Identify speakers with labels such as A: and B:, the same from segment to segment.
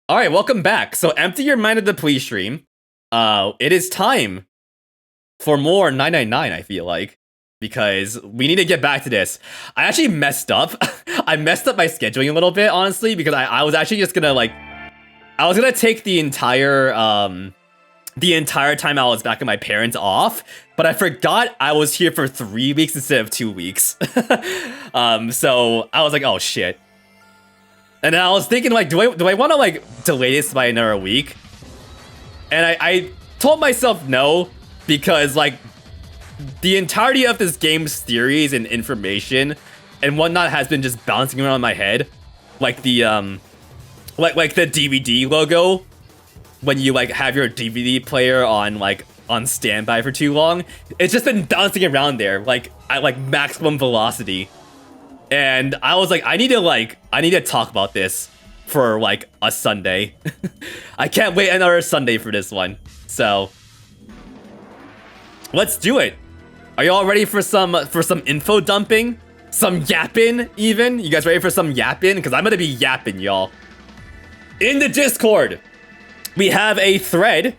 A: All right, welcome back. So empty your mind of the plea stream. It is time for more 999, I feel like, because we need to get back to this. I actually messed up. I messed up my scheduling a little bit, honestly, because I was actually just gonna I was gonna take the entire time I was back at my parents off, but I forgot I was here for 3 weeks instead of 2 weeks. So I was like, oh shit. And then I was thinking, like, do I want to, like, delay this by another week? And I told myself no, because, like, the entirety of this game's theories and information and whatnot has been just bouncing around my head. Like the, like the DVD logo when you, like, have your DVD player on standby for too long. It's just been bouncing around there, like, at, like, maximum velocity. And I was like, I need to talk about this for, like, a Sunday. I can't wait another Sunday for this one. So let's do it. Are you all ready for some info dumping? Some yapping, even? You guys ready for some yapping? Because I'm gonna be yapping, y'all. In the Discord, we have a thread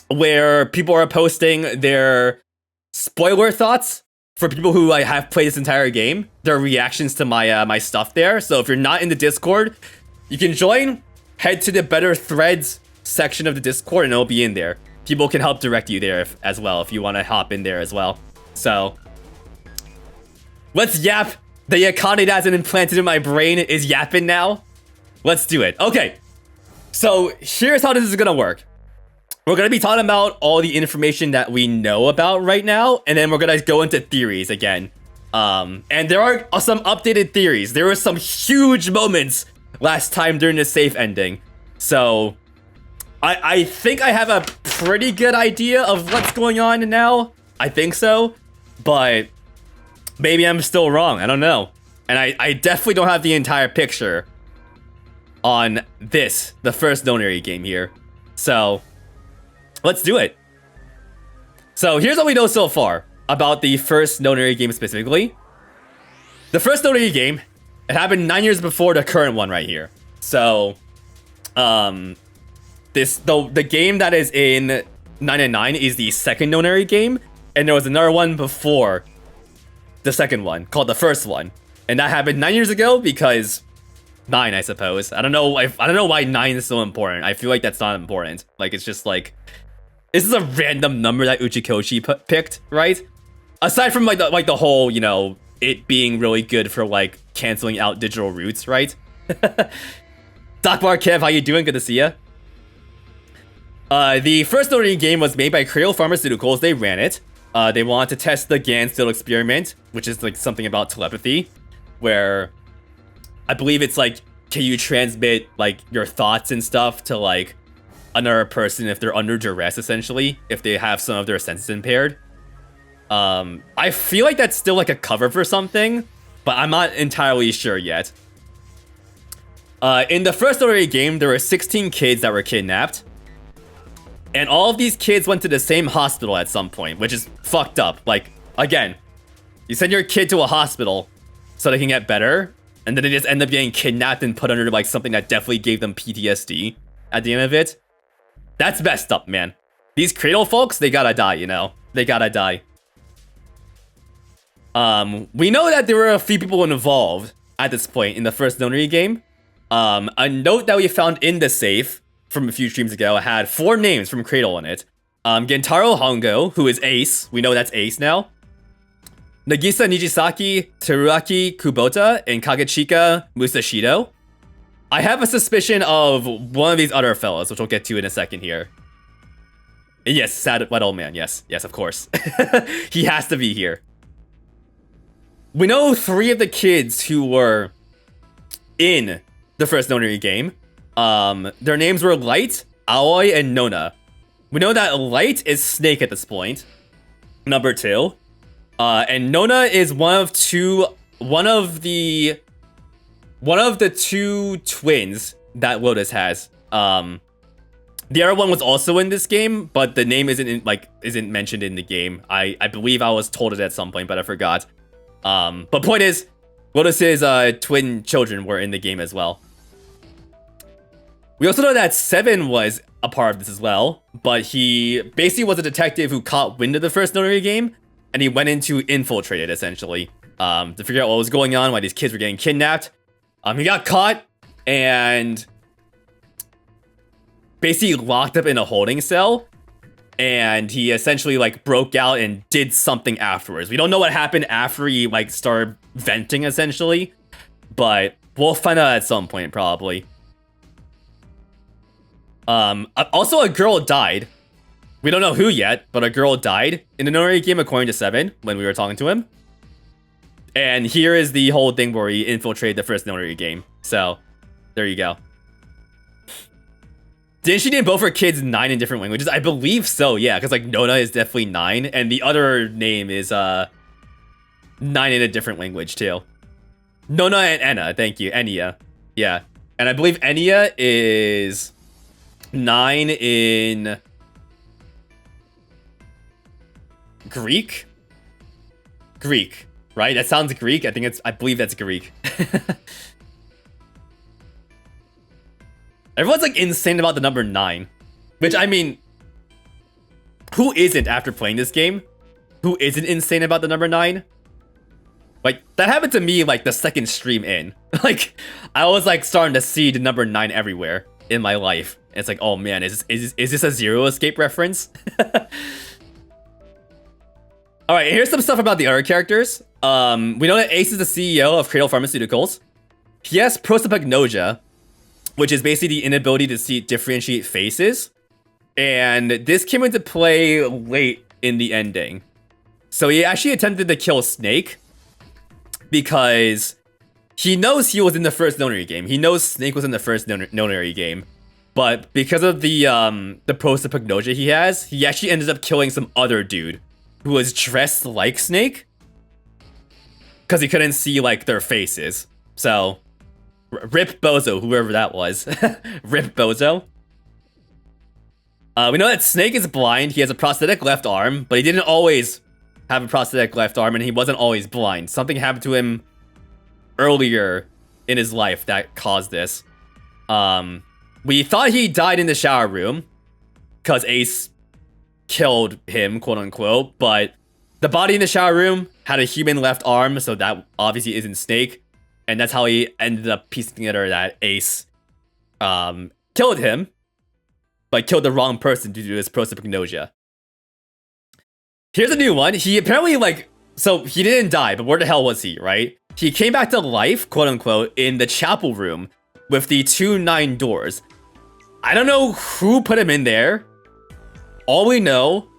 A: where people are posting their spoiler thoughts for people who have played this entire game, their reactions to my my stuff there. So if you're not in the Discord, you can join. Head to the better threads section of the Discord and it'll be in there. People can help direct you there as well if you want to hop in there as well. So let's yap. The yakane that's implanted in my brain is yapping now. Let's do it. Okay, so here's how this is gonna work. We're going to be talking about all the information that we know about right now, and then we're going to go into theories again. And there are some updated theories. There were some huge moments last time during the safe ending. So I think I have a pretty good idea of what's going on now. I think so. But maybe I'm still wrong. I don't know. And I definitely don't have the entire picture on this, the first Donary game here. So let's do it. So here's what we know so far about the first Donary game specifically. The first Donary game, it happened 9 years before the current one right here. So, the game that is in 999 is the second Donary game, and there was another one before the second one called the first one, and that happened 9 years ago because 9, I suppose. I don't know why 9 is so important. I feel like that's not important. Like, it's just like, this is a random number that Uchikoshi picked, right? Aside from like the whole, you know, it being really good for like canceling out digital roots, right? Dakbar Kev, how you doing? Good to see ya. The first Donary game was made by Cradle Pharmaceuticals. They ran it. They wanted to test the Ganstill experiment, which is like something about telepathy, where I believe it's like, can you transmit like your thoughts and stuff to like another person if they're under duress, essentially, if they have some of their senses impaired. I feel like that's still like a cover for something, but I'm not entirely sure yet. In the first Donary game, there were 16 kids that were kidnapped, and all of these kids went to the same hospital at some point, which is fucked up. Like, again, you send your kid to a hospital so they can get better, and then they just end up getting kidnapped and put under like something that definitely gave them PTSD at the end of it. That's messed up, man. These Cradle folks, they gotta die, you know? They gotta die. We know that there were a few people involved at this point in the first Donary game. A note that we found in the safe from a few streams ago had 4 names from Cradle in it. Gentaro Hongo, who is Ace. We know that's Ace now. Nagisa Nijisaki, Teruaki Kubota, and Kagechika Musashido. I have a suspicion of one of these other fellows, which we'll get to in a second here. And yes, sad white old man. Yes, yes, of course. He has to be here. We know 3 of the kids who were in the first Donary game. Their names were Light, Aoi, and Nona. We know that Light is Snake at this point, number 2. And Nona is one of the 2 twins that Lotus has. The other one was also in this game, but the name isn't mentioned in the game. I believe I was told it at some point, but I forgot. But point is, Lotus's twin children were in the game as well. We also know that Seven was a part of this as well, but he basically was a detective who caught wind of the first Nonary game, and he went in to infiltrate it, essentially, to figure out what was going on, why these kids were getting kidnapped. He got caught, and basically locked up in a holding cell, and he essentially, like, broke out and did something afterwards. We don't know what happened after he, like, started venting, essentially, but we'll find out at some point, probably. Also, a girl died. We don't know who yet, but a girl died in the Nonary game, according to Seven, when we were talking to him. And here is the whole thing where he infiltrated the first Nonary game. So, there you go. Didn't she name both her kids 9 in different languages? I believe so, yeah, because, like, Nona is definitely 9, and the other name is, 9 in a different language, too. Nona and Enna, thank you, Enya. Yeah, and I believe Enya is 9 in Greek? Greek, right? That sounds Greek. I believe that's Greek. Everyone's like insane about the number 9. Which, I mean, who isn't after playing this game? Who isn't insane about the number 9? Like, that happened to me like the second stream in. Like, I was like starting to see the number 9 everywhere in my life. And it's like, oh man, is this a Zero Escape reference? Alright, here's some stuff about the other characters. We know that Ace is the CEO of Cradle Pharmaceuticals. He has prosopagnosia, which is basically the inability to differentiate faces. And this came into play late in the ending. So he actually attempted to kill Snake because he knows he was in the first Nonary game. He knows Snake was in the first Nonary game. But because of the prosopagnosia he has, he actually ended up killing some other dude who was dressed like Snake because he couldn't see like their faces. So rip Bozo, whoever that was. Rip Bozo. We know that Snake is blind. He has a prosthetic left arm, but he didn't always have a prosthetic left arm, and he wasn't always blind. Something happened to him earlier in his life that caused this. We thought he died in the shower room because Ace killed him, quote unquote, but the body in the shower room had a human left arm, so that obviously isn't Snake. And that's how he ended up piecing together that Ace killed him, but killed the wrong person due to his prosopagnosia. Here's a new one. He apparently, like, so he didn't die, but where the hell was he, right? He came back to life, quote unquote, in the chapel room with the 2 9 doors. I don't know who put him in there. All we know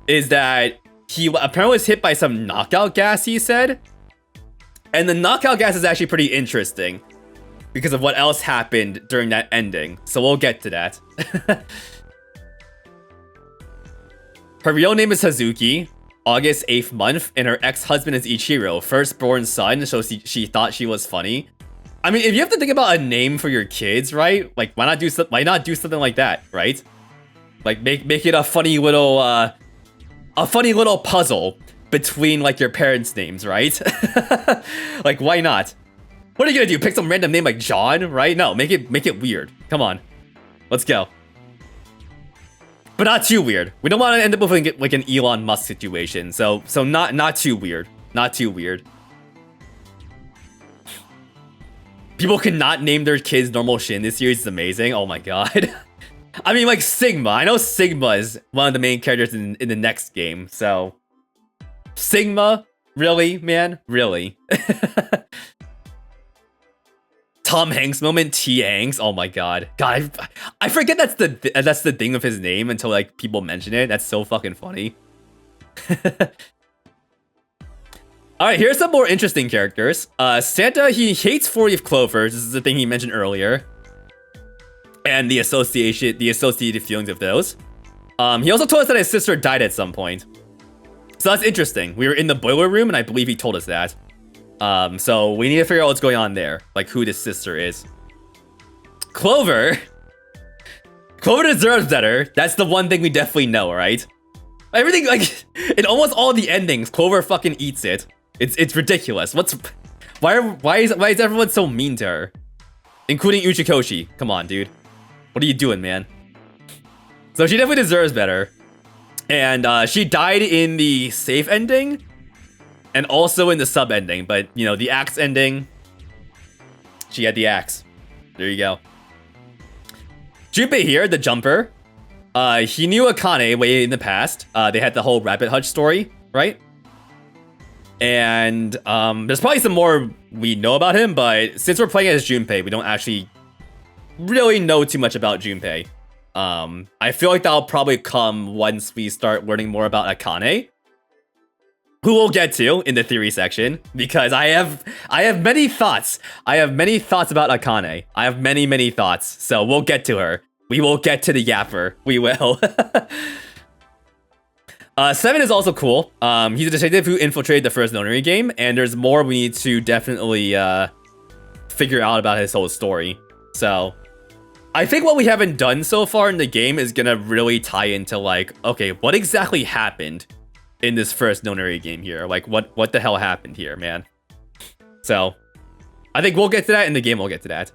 A: is that he apparently was hit by some knockout gas, he said. And the knockout gas is actually pretty interesting because of what else happened during that ending. So we'll get to that. Her real name is Hazuki, August 8th month, and her ex-husband is Ichiro, firstborn son, so she thought she was funny. I mean, if you have to think about a name for your kids, right? Like, why not do something like that, right? Like, make it a funny little puzzle between, like, your parents' names, right? Like, why not? What are you gonna do? Pick some random name like John, right? No, make it weird. Come on. Let's go. But not too weird. We don't want to end up with like an Elon Musk situation. So not too weird. Not too weird. People cannot name their kids normal shit in this series. It's amazing. Oh my god. I mean, like Sigma. I know Sigma is one of the main characters in the next game. So Sigma, really, man, really. Tom Hanks moment, T Hanks. Oh my god, I forget that's the thing of his name until like people mention it. That's so fucking funny. All right, here's some more interesting characters. Santa, he hates 4-leaf clovers. This is the thing he mentioned earlier, and the associated feelings of those. He also told us that his sister died at some point, so that's interesting. We were in the boiler room, and I believe he told us that. So we need to figure out what's going on there, like who this sister is. Clover deserves better. That's the one thing we definitely know, right? Everything, like, in almost all the endings, Clover fucking eats it. It's ridiculous. Why is everyone so mean to her? Including Uchikoshi. Come on, dude. What are you doing, man? So she definitely deserves better. And she died in the safe ending and also in the sub ending. But, you know, the axe ending, she had the axe. There you go. Junpei here, the jumper. He knew Akane way in the past. They had the whole Rabbit Hutch story, right? And there's probably some more we know about him, but since we're playing as Junpei, we don't actually really know too much about Junpei. I feel like that'll probably come once we start learning more about Akane, who we'll get to in the theory section, because I have many thoughts. I have many thoughts about Akane. I have many thoughts, so we'll get to her. We will get to the yapper. We will. 7 is also cool. He's a detective who infiltrated the first Nonary game, and there's more we need to definitely figure out about his whole story. So I think what we haven't done so far in the game is gonna really tie into like, okay, what exactly happened in this first Nonary game here? Like, what the hell happened here, man? So I think we'll get to that in the game. We'll get to that.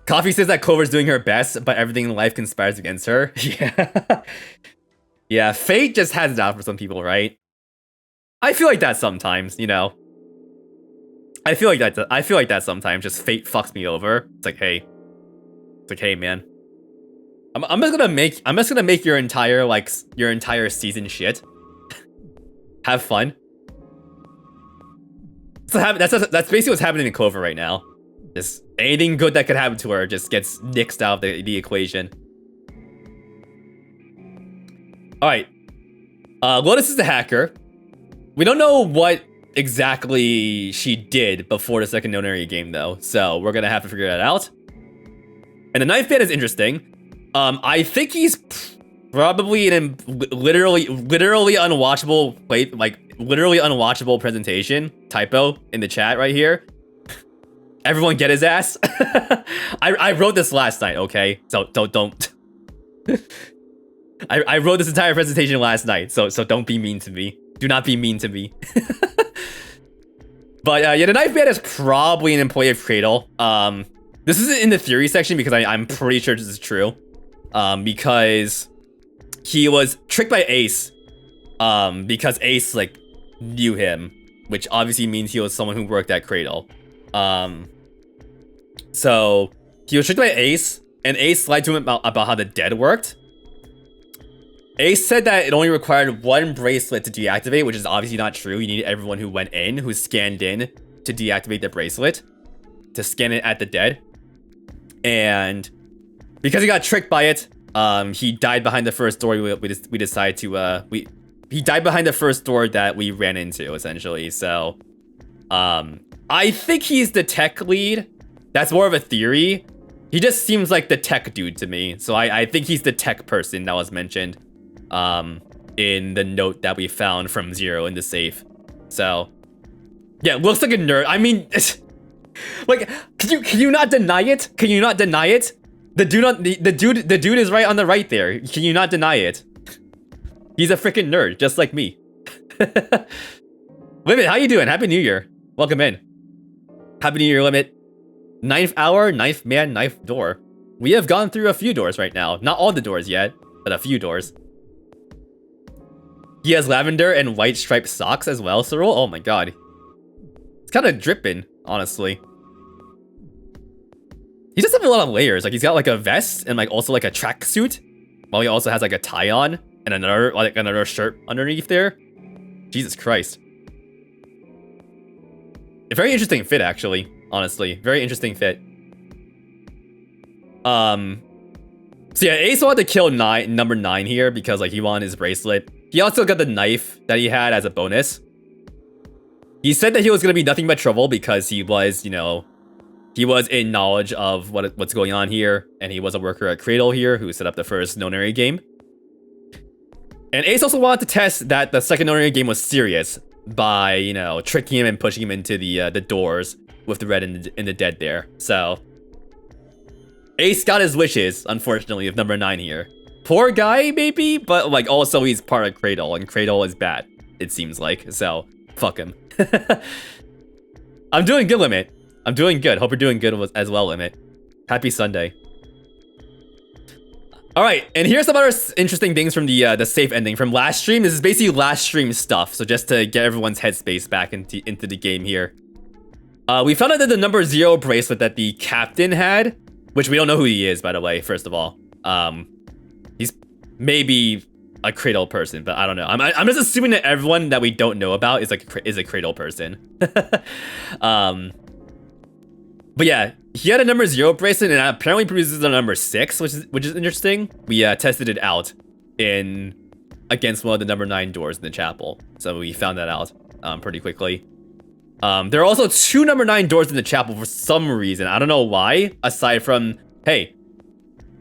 A: Coffee says that Clover's doing her best, but everything in life conspires against her. Yeah. Yeah, fate just has it out for some people, right? I feel like that sometimes, you know. I feel like that sometimes. Just fate fucks me over. It's like, hey, man. I'm just gonna make your entire season shit. Have fun. So that's basically what's happening in Clover right now. Just anything good that could happen to her just gets nixed out of the equation. Alright. Lotus is the hacker. We don't know what exactly she did before the second Nonary game, though. So we're gonna have to figure that out. And the knife bit is interesting. I think he's probably in literally unwatchable literally unwatchable presentation. Typo in the chat right here. Everyone get his ass. I wrote this last night, okay? So don't. I wrote this entire presentation last night, so don't be mean to me. Do not be mean to me. But yeah, the knife man is probably an employee of Cradle. This isn't in the theory section because I'm pretty sure this is true. Because he was tricked by Ace. Because Ace like knew him, which obviously means he was someone who worked at Cradle. So he was tricked by Ace, and Ace lied to him about how the dead worked. Ace said that it only required one bracelet to deactivate, which is obviously not true. You need everyone who went in, who scanned in, to deactivate the bracelet, to scan it at the dead. And because he got tricked by it, he died behind the first door we decided to, he died behind the first door that we ran into, essentially. So, I think he's the tech lead. That's more of a theory. He just seems like the tech dude to me. So I think he's the tech person that was mentioned. In the note that we found from Zero in the safe. So yeah, looks like a nerd. I mean, like, can you not deny it? Can you not deny it? The dude is right on the right there. Can you not deny it? He's a freaking nerd, just like me. Limit, how you doing? Happy New Year. Welcome in. Happy New Year, Limit. 9th hour, 9th man, 9th door. We have gone through a few doors right now. Not all the doors yet, but a few doors. He has lavender and white striped socks as well, Cyril. Oh my god. It's kind of dripping, honestly. He does have a lot of layers. Like, he's got like a vest and like also like a tracksuit, while he also has like a tie on and another shirt underneath there. Jesus Christ. A very interesting fit, actually. Honestly, very interesting fit. So yeah, Ace wanted to kill number 9 here because like he wanted his bracelet. He also got the knife that he had as a bonus. He said that he was gonna be nothing but trouble because he was, you know, he was in knowledge of what's going on here, and he was a worker at Cradle here who set up the first Nonary game. And Ace also wanted to test that the second Nonary game was serious by, you know, tricking him and pushing him into the doors with the red and the dead there. So Ace got his wishes, unfortunately, of number 9 here. Poor guy, maybe, but like also he's part of Cradle, and Cradle is bad, it seems like. So fuck him. I'm doing good, Limit. I'm doing good. Hope you're doing good as well, Limit. Happy Sunday. All right, and here's some other interesting things from the safe ending from last stream. This is basically last stream stuff, so just to get everyone's headspace back into the game here. We found out that the number 0 bracelet that the captain had, which we don't know who he is, by the way, first of all. He's maybe a Cradle person, but I don't know. I'm just assuming that everyone that we don't know about is a Cradle person. But yeah, he had a number 0 bracelet and apparently produces a number 6, which is interesting. We tested it out against one of the number 9 doors in the chapel, so we found that out pretty quickly. There are also 2 number 9 doors in the chapel for some reason. I don't know why, aside from, hey,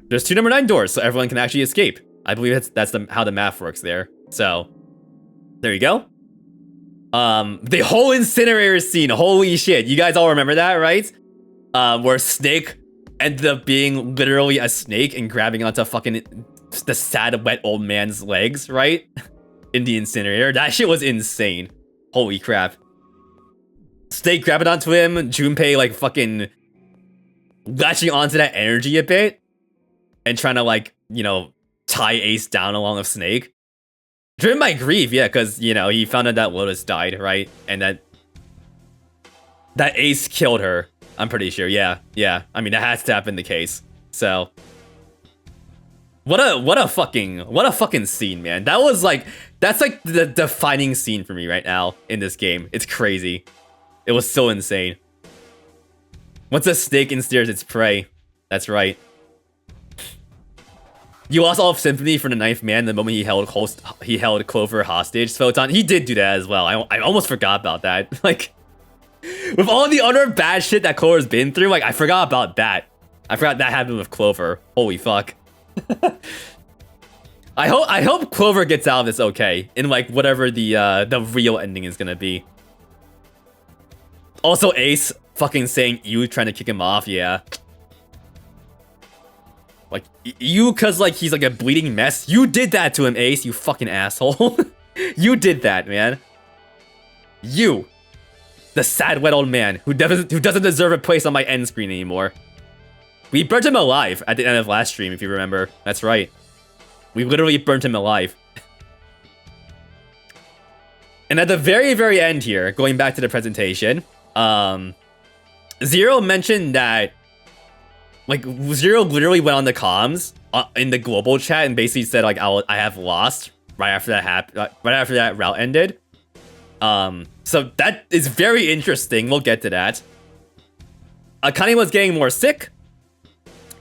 A: there's 2 number 9 doors, so everyone can actually escape. I believe that's how the math works there. So, there you go. The whole incinerator scene, holy shit. You guys all remember that, right? Where Snake ended up being literally a snake and grabbing onto fucking the sad, wet old man's legs, right? In the incinerator. That shit was insane. Holy crap. Snake grabbing onto him, Junpei like fucking latching onto that energy a bit and trying to like, you know, tie Ace down along with Snake. Driven by grief, yeah, because, you know, he found out that Lotus died, right? And that Ace killed her. I'm pretty sure, yeah. I mean, that has to have been the case. So, what a fucking scene, man. That's like the defining scene for me right now in this game. It's crazy. It was so insane. Once a snake ensnares its prey, that's right. You lost all of sympathy for the 9th man the moment he held Clover hostage. Photon, he did do that as well. I almost forgot about that. Like, with all the other bad shit that Clover's been through, like, I forgot about that. I forgot that happened with Clover. Holy fuck. I hope Clover gets out of this okay, in like whatever the real ending is gonna be. Also, Ace fucking saying you trying to kick him off, yeah. Like, you, cause like he's like a bleeding mess. You did that to him, Ace, you fucking asshole. You did that, man. You. The sad, wet old man who doesn't deserve a place on my end screen anymore. We burnt him alive at the end of last stream, if you remember. That's right. We literally burnt him alive. And at the very, very end here, going back to the presentation, Zero mentioned that, like, Zero literally went on the comms in the global chat and basically said, like, I have lost right after that route ended. So that is very interesting. We'll get to that. Akane was getting more sick,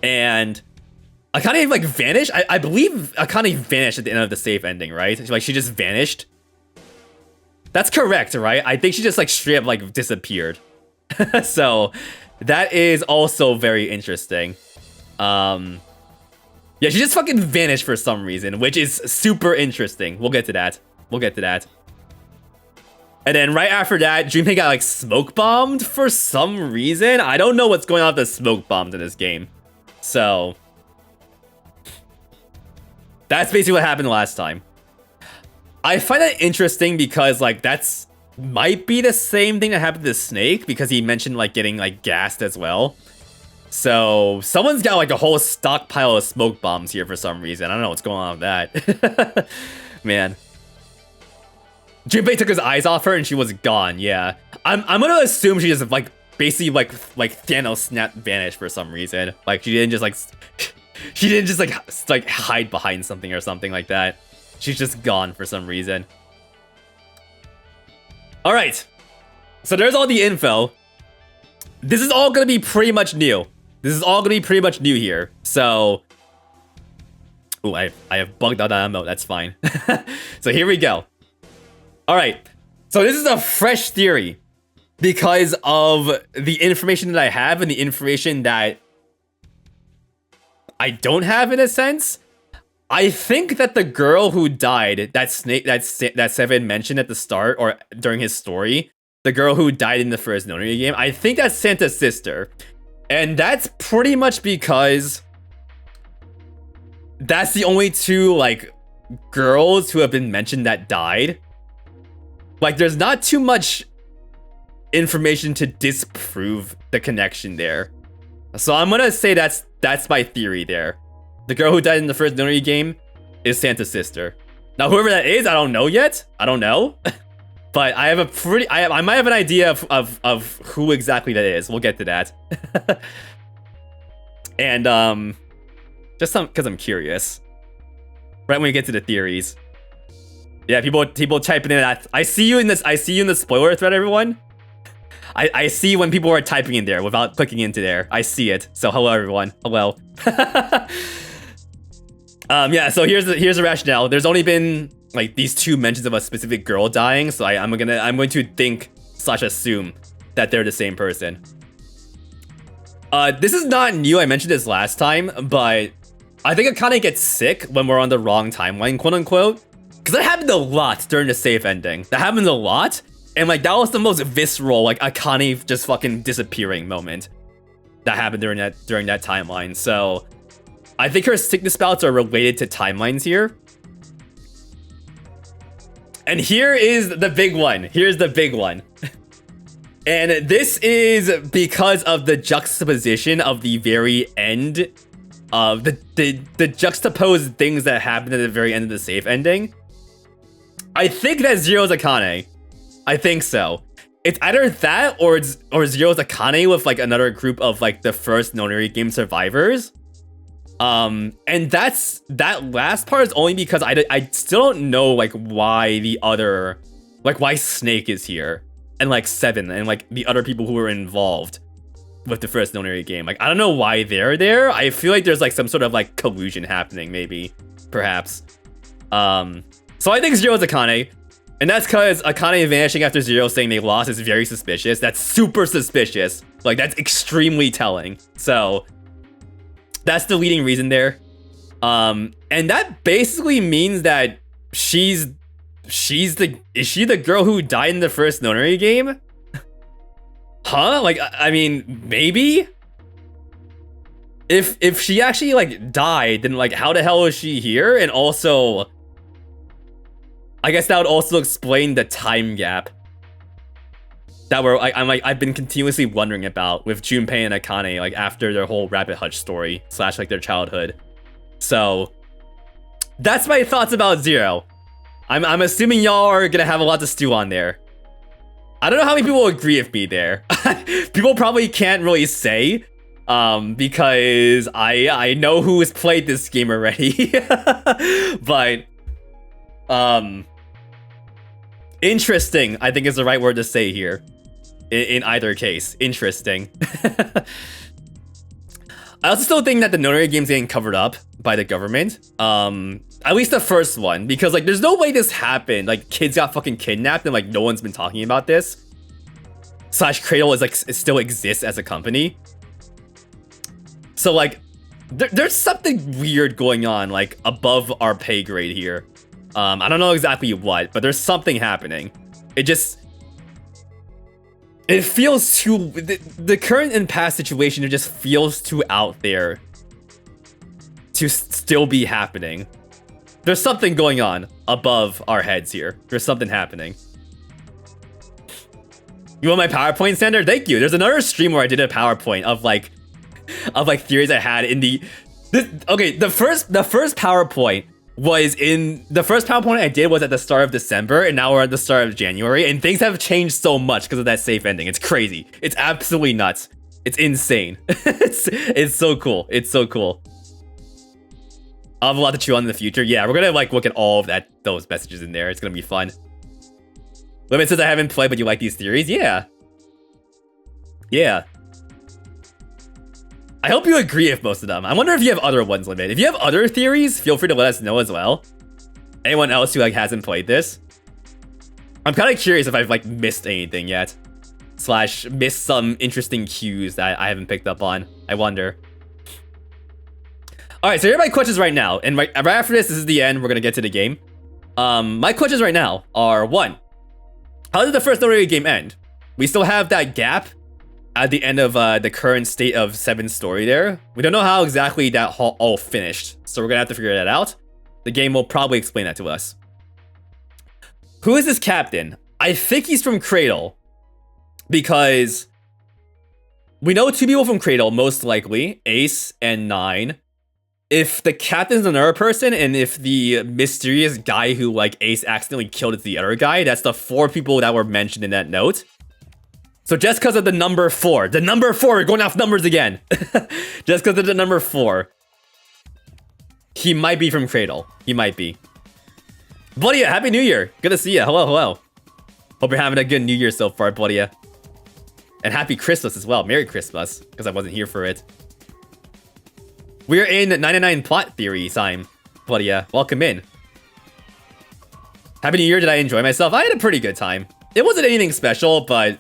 A: and Akane like vanished. I believe Akane vanished at the end of the safe ending, right? Like, she just vanished. That's correct, right? I think she just like straight up like disappeared. So that is also very interesting. Yeah, she just fucking vanished for some reason, which is super interesting. We'll get to that. And then right after that, Junpei got like smoke bombed for some reason. I don't know what's going on with the smoke bombs in this game. So that's basically what happened last time. I find that interesting because like that's might be the same thing that happened to Snake, because he mentioned like getting like gassed as well. So someone's got like a whole stockpile of smoke bombs here for some reason. I don't know what's going on with that. Man. Junpei took his eyes off her and she was gone. Yeah. I'm gonna assume she just like basically like Thanos snap vanished for some reason. Like she didn't just like hide behind something or something like that. She's just gone for some reason. All right. So there's all the info. This is all gonna be pretty much new. Here. So, ooh, I have bugged out that emote. That's fine. So here we go. All right. So this is a fresh theory because of the information that I have and the information that I don't have, in a sense. I think that the girl who died, that Seven mentioned at the start or during his story, the girl who died in the first Nonary game, I think that's Santa's sister. And that's pretty much because that's the only two, like, girls who have been mentioned that died. Like, there's not too much information to disprove the connection there. So I'm gonna say that's my theory there. The girl who died in the first Nonary game is Santa's sister. Now, whoever that is, I don't know yet. I don't know. But I have a pretty... I might have an idea of who exactly that is. We'll get to that. And, just because I'm curious. Right when we get to the theories. Yeah, people typing in that. I see you in the spoiler thread, everyone. I see when people are typing in there without clicking into there. I see it. So hello, everyone. Hello. Yeah, so here's the rationale. There's only been like these 2 mentions of a specific girl dying, so I'm going to think / assume that they're the same person. This is not new. I mentioned this last time, but I think Akane gets sick when we're on the wrong timeline, quote unquote. Because that happened a lot during the safe ending. That happened a lot. And like that was the most visceral, like Akane just fucking disappearing moment that happened during that timeline. So I think her sickness bouts are related to timelines here. And here is the big one. Here's the big one. And this is because of the juxtaposition of the very end of the juxtaposed things that happened at the very end of the safe ending. I think that Zero's Akane. I think so. It's either that or Zero's Akane with like another group of like the first Nonary game survivors. And that last part is only because I still don't know like why why Snake is here and like Seven and like the other people who were involved with the first Nonary game. Like I don't know why they're there. I feel like there's like some sort of like collusion happening, maybe, perhaps. So I think Zero's Akane. And that's because Akane vanishing after Zero saying they lost is very suspicious. That's super suspicious. Like, that's extremely telling. So, that's the leading reason there. And that basically means that is she the girl who died in the first Nonary game? Huh? Like, I mean, maybe? If she actually, like, died, then, like, how the hell is she here? And also... I guess that would also explain the time gap that I've been continuously wondering about with Junpei and Akane, like after their whole Rabbit Hutch story / like their childhood. So that's my thoughts about Zero. I'm assuming y'all are gonna have a lot to stew on there. I don't know how many people agree with me there. People probably can't really say, because I know who has played this game already. But interesting, I think is the right word to say here. In either case, interesting. I also still think that the Nonary game's getting covered up by the government. At least the first one, because like there's no way this happened. Like kids got fucking kidnapped and like no one's been talking about this. / Cradle is like it still exists as a company. So like there's something weird going on like above our pay grade here. I don't know exactly what, but there's something happening. It feels too... The current and past situation, it just feels too out there to still be happening. There's something going on above our heads here. There's something happening. You want my PowerPoint, Sander? Thank you. There's another stream where I did a PowerPoint of like theories I had in the... The first PowerPoint I did was at the start of December, and now we're at the start of January, and things have changed so much because of that safe ending. It's crazy. It's absolutely nuts. It's insane. It's so cool. It's so cool. I'll have a lot to chew on in the future. Yeah, we're gonna like look at all of those messages in there. It's gonna be fun. Limit says I haven't played, but you like these theories? Yeah. Yeah. I hope you agree with most of them. I wonder if you have other ones, Limit. If you have other theories, feel free to let us know as well. Anyone else who like hasn't played this? I'm kind of curious if I've like missed anything yet. / missed some interesting cues that I haven't picked up on. I wonder. Alright, so here are my questions right now. And right after this is the end. We're going to get to the game. My questions right now are 1. How did the first Nonary game end? We still have that gap at the end of the current state of Seven's story there. We don't know how exactly that all finished, so we're gonna have to figure that out. The game will probably explain that to us. Who is this captain? I think he's from Cradle, because we know 2 people from Cradle, most likely, Ace and 9. if the captain's another person, and if the mysterious guy who like Ace accidentally killed is the other guy, that's the 4 people that were mentioned in that note. So just because of the number 4, we're going off numbers again. Just because of the number 4, he might be from Cradle. He might be. Buddy, Happy New Year. Good to see you. Hello, hello. Hope you're having a good New Year so far, buddy. And Happy Christmas as well. Merry Christmas, because I wasn't here for it. We're in 99 plot theory time, buddy. Welcome in. Happy New Year. Did I enjoy myself? I had a pretty good time. It wasn't anything special, but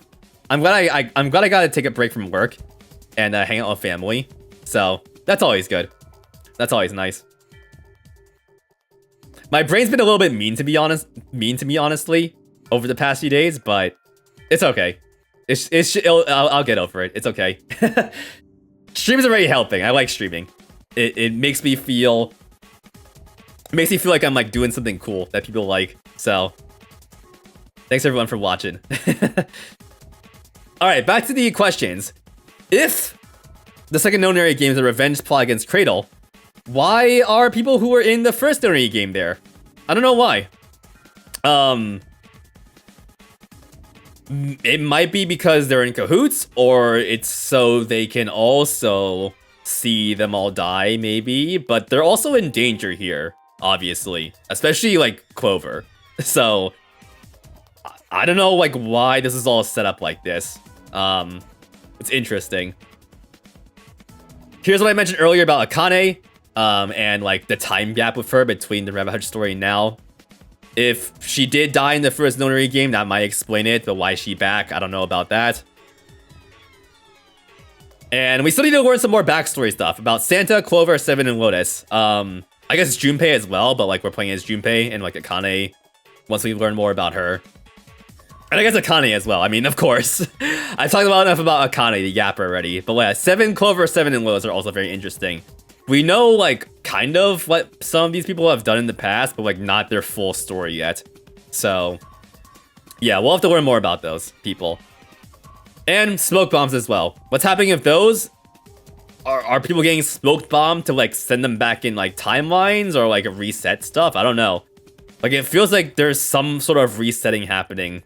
A: I'm glad I got to take a break from work and hang out with family. So that's always good. That's always nice. My brain's been a little bit mean to me, honestly, over the past few days, but it's okay. I'll get over it. It's okay. Streams are already helping. I like streaming. It makes me feel like I'm like doing something cool that people like. So thanks everyone for watching. All right, back to the questions. If the second Nonary game is a revenge plot against Cradle, why are people who were in the first Nonary game there? I don't know why. It might be because they're in cahoots, or it's so they can also see them all die, maybe. But they're also in danger here, obviously, especially like Clover. So I don't know like why this is all set up like this. It's interesting. Here's what I mentioned earlier about Akane, and like the time gap with her between the Rabbit Hutch story and now. If she did die in the first Nonary game, that might explain it, but why is she back? I don't know about that. And we still need to learn some more backstory stuff about Santa, Clover, Seven, and Lotus. I guess Junpei as well, but like we're playing as Junpei and like Akane once we learn more about her. And I guess Akane as well. I mean, of course. I've talked enough about Akane, the Yapper, already. But yeah, Seven, Clover, Seven, and Lotus are also very interesting. We know, like, kind of what some of these people have done in the past, but, like, not their full story yet. So, yeah, we'll have to learn more about those people. And smoke bombs as well. What's happening if those... Are people getting smoked bombed to, like, send them back in, like, timelines or, like, reset stuff? I don't know. Like, it feels like there's some sort of resetting happening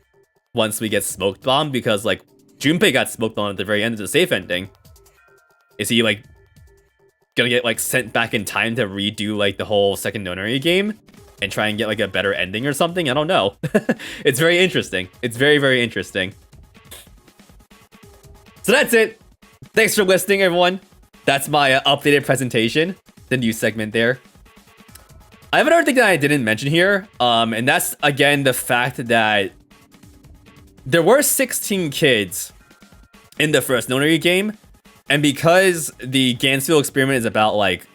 A: once we get smoked bombed, because, like, Junpei got smoked bombed at the very end of the safe ending. Is he, like... gonna get like sent back in time to redo like the whole second Nonary game and try and get like a better ending or something? I don't know. It's very interesting. It's very, very interesting. So that's it. Thanks for listening, everyone. That's my updated presentation, the new segment there. I have another thing that I didn't mention here, and that's again the fact that there were 16 kids in the first Nonary game. And because the Gansfield experiment is about, like,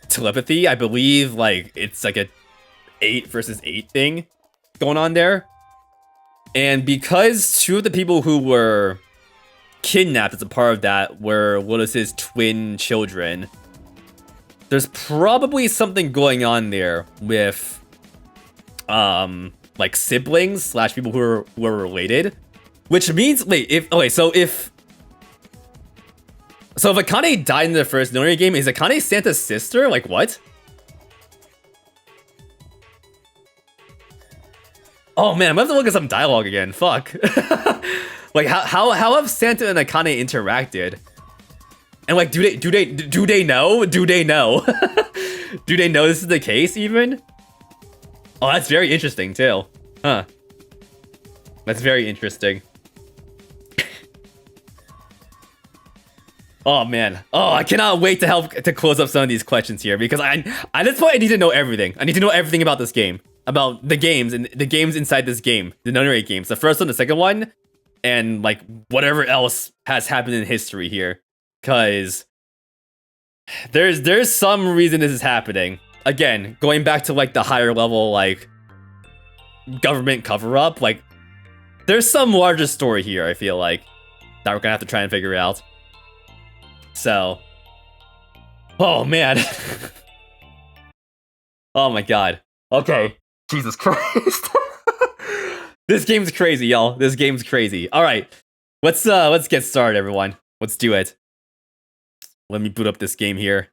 A: telepathy, I believe, like, it's like a 8 versus 8 thing going on there. And because 2 of the people who were kidnapped as a part of that were Lotus's twin children, there's probably something going on there with, like, siblings slash people who were related. Which means, So if Akane died in the first Nonary game, is Akane Santa's sister? Like, what? Oh man, I'm gonna have to look at some dialogue again. Fuck. Like, how have Santa and Akane interacted? And like, do they know? Do they know? Do they know this is the case even? Oh, that's very interesting too. Huh. That's very interesting. Oh man. Oh, I cannot wait to help to close up some of these questions here, because at this point I need to know everything. I need to know everything about this game, about the games and the games inside this game, the Nonary games, the first one, the second one, and like whatever else has happened in history here, because there's some reason this is happening. Again, going back to like the higher level like government cover up, like there's some larger story here. I feel like that we're gonna have to try and figure out. So, oh man. Oh my god. Okay. Jesus Christ. This game's crazy, y'all. This game's crazy. All right. Let's get started, everyone. Let's do it. Let me boot up this game here.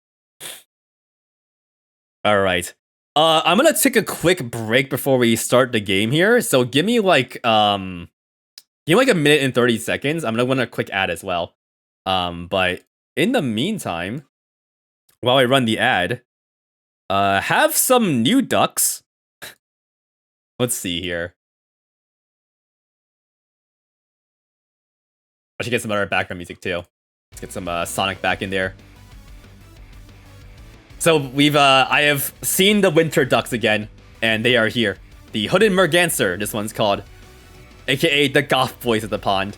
A: All right. I'm gonna take a quick break before we start the game here. So give me like a minute and 30 seconds. I'm gonna run a quick ad as well. But in the meantime, while I run the ad, have some new ducks. Let's see here. I should get some other background music too. Let's get some Sonic back in there. So I have seen the winter ducks again, and they are here. The hooded merganser, this one's called, aka the goth boys of the pond.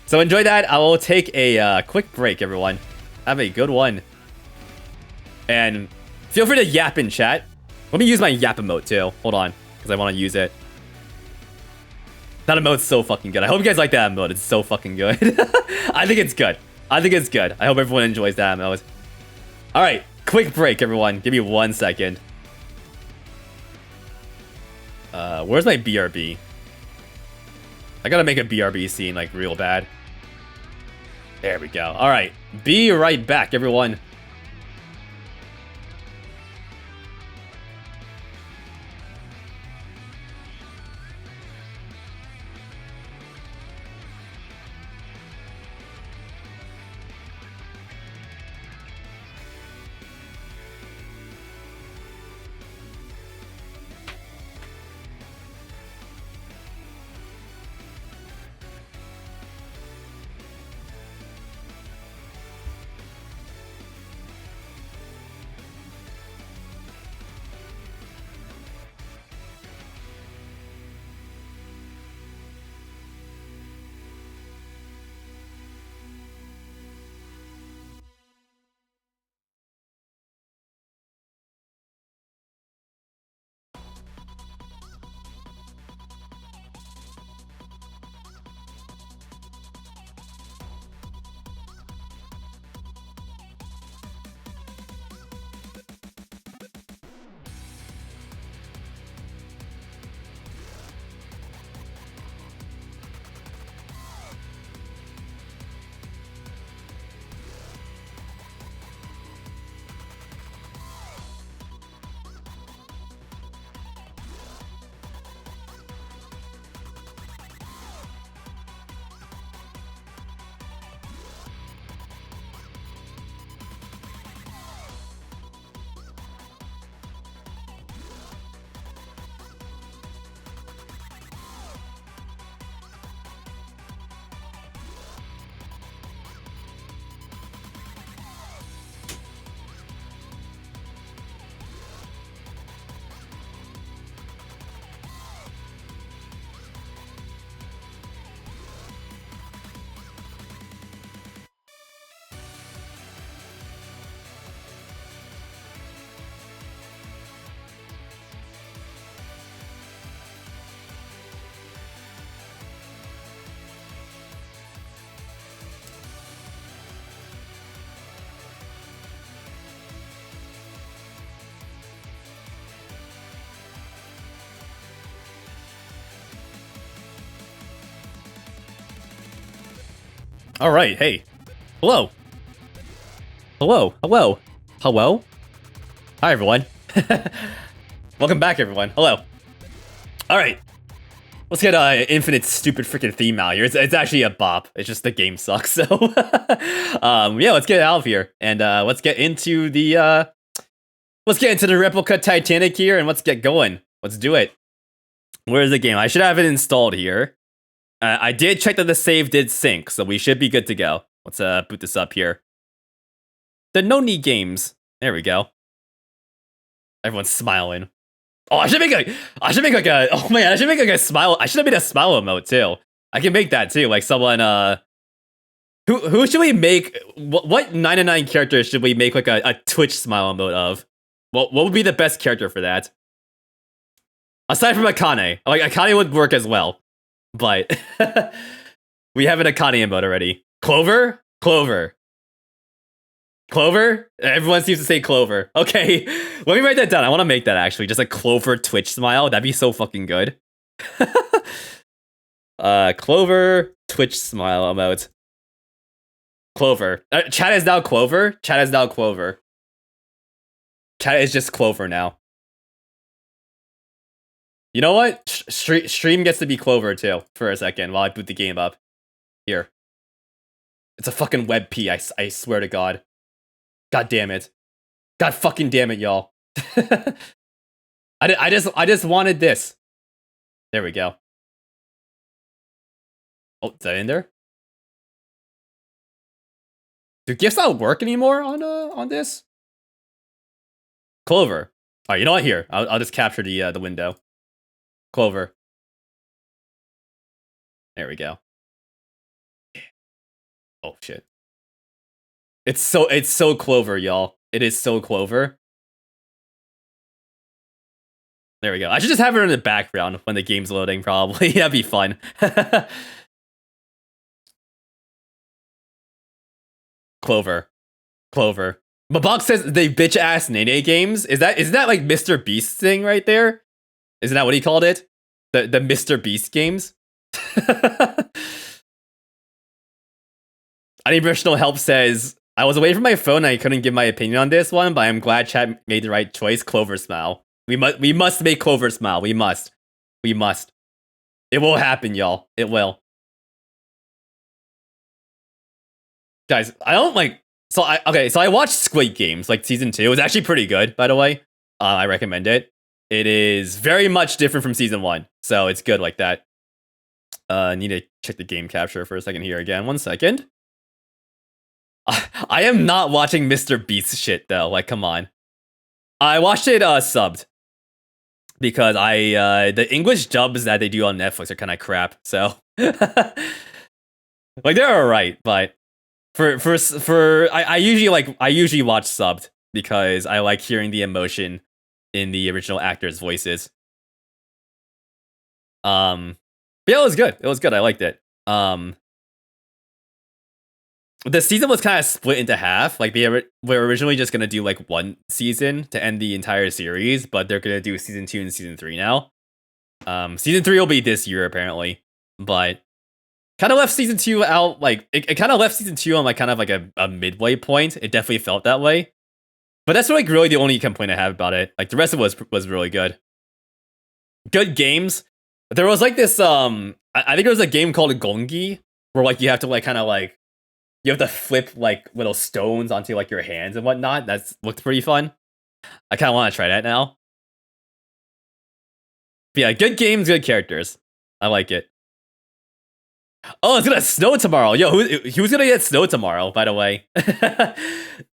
A: So enjoy that. I will take a quick break, everyone. Have a good one, and feel free to yap in chat. Let me use my yap emote too. Hold on, because I want to use it. That emote's so fucking good. I hope you guys like that emote. It's so fucking good. I think it's good. I hope everyone enjoys that emote. All right, quick break, everyone. Give me 1 second. Where's my BRB? I gotta make a BRB scene like real bad. There we go. All right, be right back, everyone. All right, hey. Hello. Hello. Hello. Hello. Hi, everyone. Welcome back, everyone. Hello. All right. Let's get Infinite's stupid freaking theme out here. It's actually a bop. It's just the game sucks. So, yeah, let's get it out of here. And let's get into the replica Titanic here, and let's get going. Let's do it. Where's the game? I should have it installed here. I did check that the save did sync, so we should be good to go. Let's boot this up here. The no-knee games. There we go. Everyone's smiling. Oh, I should make like a, oh man, I should make like a smile. I should have made a smile emote too. I can make that too. Like someone, who should we make? What 99 characters should we make like a Twitch smile emote of? What would be the best character for that? Aside from Akane. Like Akane would work as well. But we have an Akane emote already. Clover? Clover. Clover? Everyone seems to say Clover. Okay, let me write that down. I want to make that actually. Just a Clover Twitch smile. That'd be so fucking good. Clover Twitch smile emote. Clover. Chat is now Clover. Chat is now Clover. Chat is just Clover now. You know what? Stream gets to be Clover too for a second while I boot the game up. Here. It's a fucking web P, I swear to God. God damn it. God fucking damn it, y'all. I just wanted this. There we go. Oh, is that in there? Do gifts not work anymore on this? Clover. Alright, you know what? Here. I'll just capture the window. Clover. There we go. Oh shit. It's so Clover, y'all. It is so Clover. There we go. I should just have it in the background when the game's loading, probably. That'd be fun. Clover. Clover. Mabok says they bitch ass Nene games. Is that like Mr. Beast thing right there? Isn't that what he called it? The Mr. Beast games? Universal Help says, I was away from my phone and I couldn't give my opinion on this one, but I'm glad chat made the right choice. Clover smile. We must make Clover smile. We must. We must. It will happen, y'all. It will. Guys, I don't like... So I watched Squid Games, like season 2. It was actually pretty good, by the way. I recommend it. It is very much different from season 1, so it's good like that. Need to check the game capture for a second here again. 1 second. I am not watching Mr. Beast shit though. Like, come on. I watched it subbed because the English dubs that they do on Netflix are kind of crap. So, like, they're alright, but I usually watch subbed because I like hearing the emotion in the original actors' voices. But yeah, it was good. It was good. I liked it. The season was kind of split into half. Like, they were originally just gonna do like 1 season to end the entire series, but they're gonna do season 2 and season 3 now. Season 3 will be this year apparently, but kind of left season 2 out. Like, it kind of left season 2 on like kind of like a midway point. It definitely felt that way, but that's like really the only complaint I have about it. Like, the rest of it was really good. Good games. There was like this I think there was a game called Gongi where like you have to like kind of like you have to flip like little stones onto like your hands and whatnot. That's looked pretty fun. I kind of want to try that now. But yeah, good games, good characters. I like it. Oh, it's gonna snow tomorrow. Yo, who's gonna get snow tomorrow, by the way?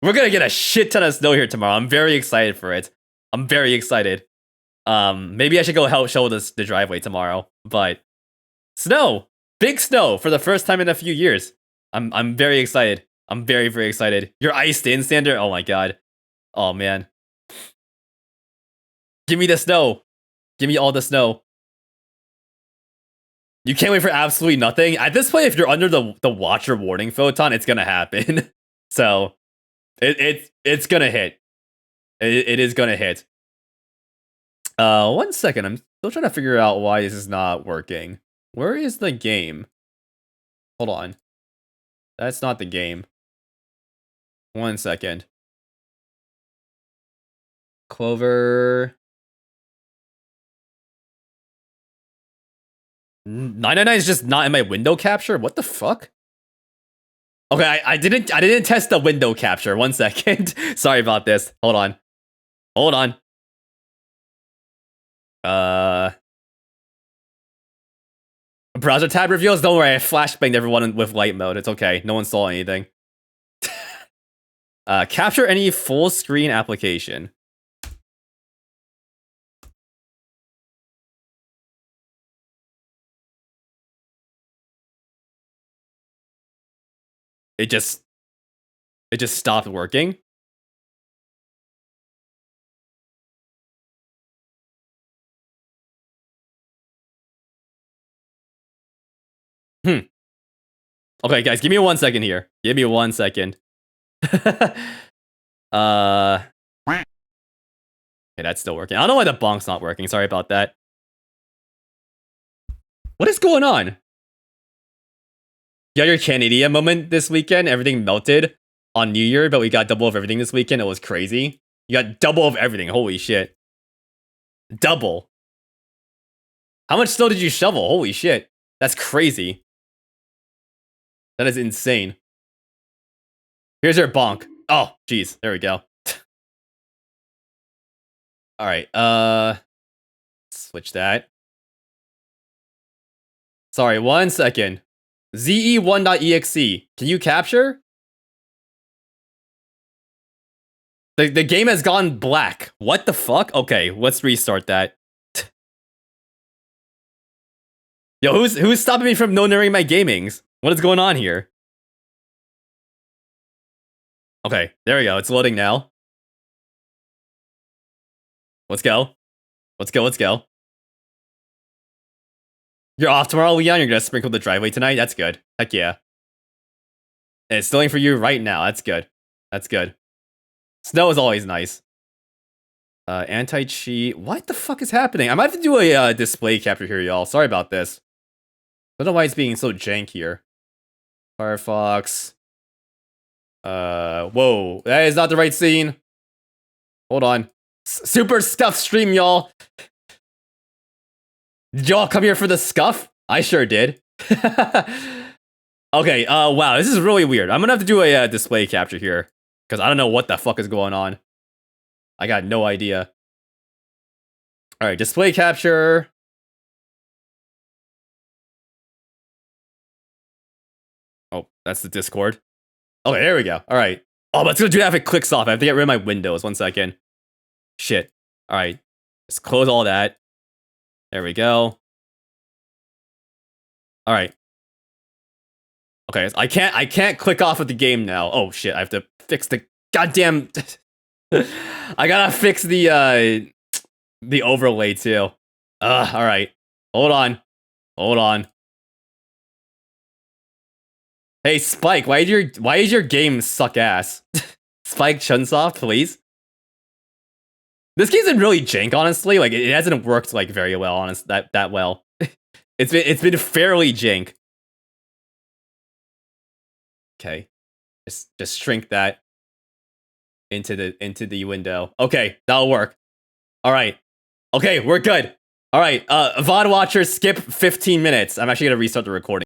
A: We're gonna get a shit ton of snow here tomorrow. I'm very excited for it. I'm very excited. Maybe I should go help show the driveway tomorrow. But snow! Big snow for the first time in a few years. I'm very excited. I'm very, very excited. You're iced in, Sander? Oh my god. Oh man. Give me the snow. Give me all the snow. You can't wait for absolutely nothing. At this point, if you're under the watcher warning photon, it's gonna happen. So it's gonna hit. It is gonna hit. 1 second. I'm still trying to figure out why this is not working. Where is the game? Hold on. That's not the game. 1 second. Clover. 999 is just not in my window capture? What the fuck? Okay, I didn't test the window capture. 1 second. Sorry about this. Hold on. Hold on. Browser tab reveals. Don't worry, I flashbanged everyone with light mode. It's okay. No one saw anything. Capture any full screen application. It just stopped working. Okay, guys, give me 1 second here. Give me 1 second. Okay, that's still working. I don't know why the bonk's not working. Sorry about that. What is going on? You got your Canada moment this weekend. Everything melted on New Year, but we got double of everything this weekend. It was crazy. You got double of everything. Holy shit. Double. How much snow did you shovel? Holy shit. That's crazy. That is insane. Here's your bonk. Oh, jeez. There we go. Alright, switch that. Sorry, 1 second. ZE1.exe. Can you capture? The game has gone black. What the fuck? Okay, let's restart that. Yo, who's stopping me from no-narrating my gamings? What is going on here? Okay, there we go. It's loading now. Let's go. Let's go, let's go. You're off tomorrow, Leon? You're gonna sprinkle the driveway tonight? That's good. Heck yeah. And it's snowing for you right now. That's good. That's good. Snow is always nice. Anti-cheat. What the fuck is happening? I might have to do a display capture here, y'all. Sorry about this. I don't know why it's being so jank here. Firefox. Whoa. That is not the right scene. Hold on. Super scuff stream, y'all. Did y'all come here for the scuff? I sure did. Okay, wow, this is really weird. I'm gonna have to do a display capture here. Because I don't know what the fuck is going on. I got no idea. Alright, display capture. Oh, that's the Discord. Okay, there we go. Alright. Oh, but it's gonna do that if it clicks off. I have to get rid of my windows. 1 second. Shit. Alright. Let's close all that. There we go. Alright. Okay, I can't click off of the game now. Oh shit, I have to fix the goddamn I gotta fix the overlay too. Alright. Hold on. Hold on. Hey Spike, why is your game suck ass? Spike Chunsoft, please. This game's been really jank, honestly. Like it hasn't worked like very well, honest that well. It's been fairly jank. Okay. Just shrink that into the window. Okay, that'll work. Alright. Okay, we're good. Alright, VOD watchers, skip 15 minutes. I'm actually gonna restart the recording.